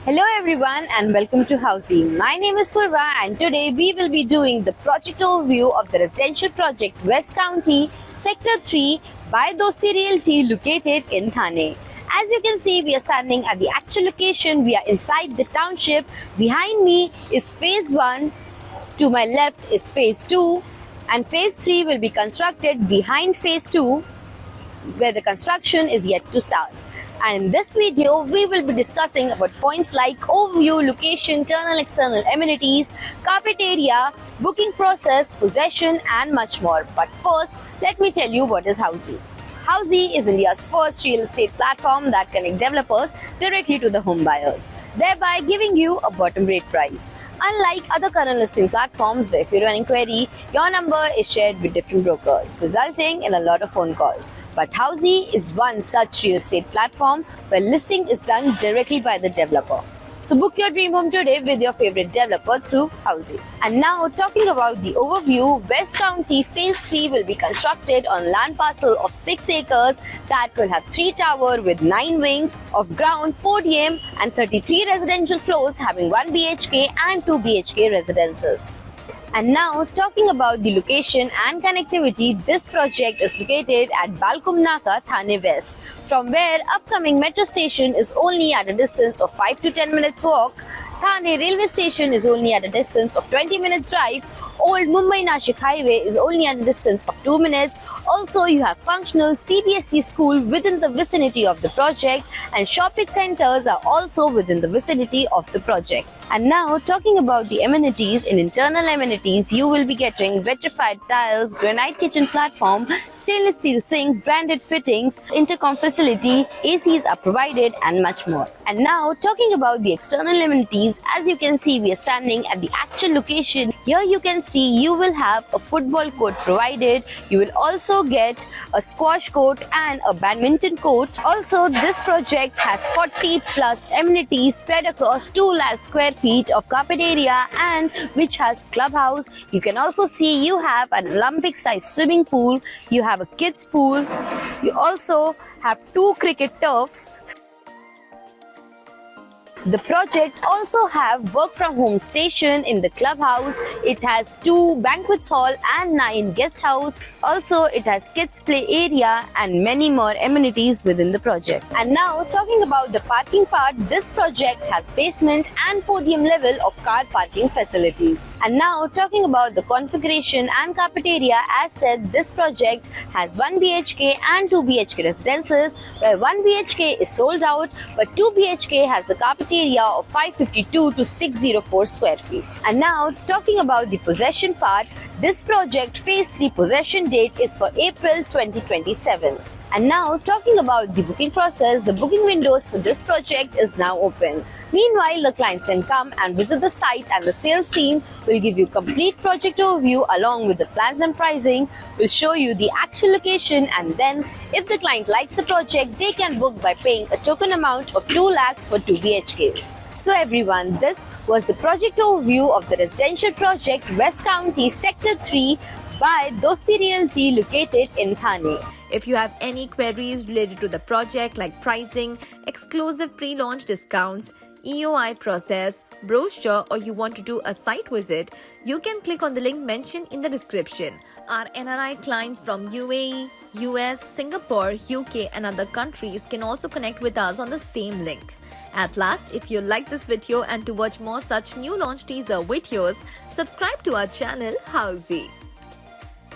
Hello everyone and welcome to Housey. My name is Purva and today we will be doing the project overview of the residential project West County, Sector 3 by Dosti Realty located in Thane. As you can see, we are standing at the actual location. We are inside the township. Behind me is phase 1, to my left is phase 2 and phase 3 will be constructed behind phase 2 where the construction is yet to start. And in this video, we will be discussing about points like overview, location, internal, external amenities, carpet area, booking process, possession, and much more. But first, let me tell you what is Housey. Housey is India's first real estate platform that connects developers directly to the home buyers, thereby giving you a bottom rate price. Unlike other current listing platforms where if you run inquiry, your number is shared with different brokers, resulting in a lot of phone calls. But Housey is one such real estate platform where listing is done directly by the developer. So book your dream home today with your favorite developer through Housey. And now talking about the overview, West County Phase 3 will be constructed on land parcel of 6 acres that will have 3 towers with 9 wings of ground, podium and 33 residential floors having 1 BHK and 2 BHK residences. And now talking about the location and connectivity, this project is located at Balcom Naka, Thane West, from where upcoming metro station is only at a distance of 5 to 10 minutes walk. Thane railway station is only at a distance of 20 minutes drive. Old Mumbai-Nashik highway is only at a distance of 2 minutes. Also, you have functional CBSE school within the vicinity of the project and shopping centers are also within the vicinity of the project. And now talking about the amenities, in internal amenities, you will be getting vitrified tiles, granite kitchen platform, stainless steel sink, branded fittings, intercom facility, ACs are provided and much more. And now talking about the external amenities, as you can see, we are standing at the actual location. Here you can see you will have a football court provided. You will also get a squash court and a badminton court. Also, this project has 40 plus amenities spread across 2 lakh square feet of carpet area and which has clubhouse. You can also see you have an Olympic size swimming pool. You have a kids pool. You also have 2 cricket turfs. The project also have work from home station in the clubhouse. It has 2 banquet hall and 9 guest house. Also, it has kids play area and many more amenities within the project. And now talking about the parking part, this project has basement and podium level of car parking facilities. And now talking about the configuration and carpet area, as said, this project has 1 BHK and 2 BHK residences where 1 BHK is sold out but 2 BHK has the carpet area of 552 to 604 square feet. And now talking about the possession part, this project phase 3 possession date is for April 2027. And now talking about the booking process, the booking windows for this project is now open. Meanwhile, the clients can come and visit the site and the sales team will give you complete project overview along with the plans and pricing, will show you the actual location, and then if the client likes the project, they can book by paying a token amount of 2 lakhs for 2 BHKs. So everyone, this was the project overview of the residential project West County Sector 3 by Dosti Realty located in Thane. If you have any queries related to the project like pricing, exclusive pre-launch discounts, EOI process, brochure, or you want to do a site visit, you can click on the link mentioned in the description. Our NRI clients from UAE, US, Singapore, UK and other countries can also connect with us on the same link. At last, if you like this video and to watch more such new launch teaser videos, subscribe to our channel Housey.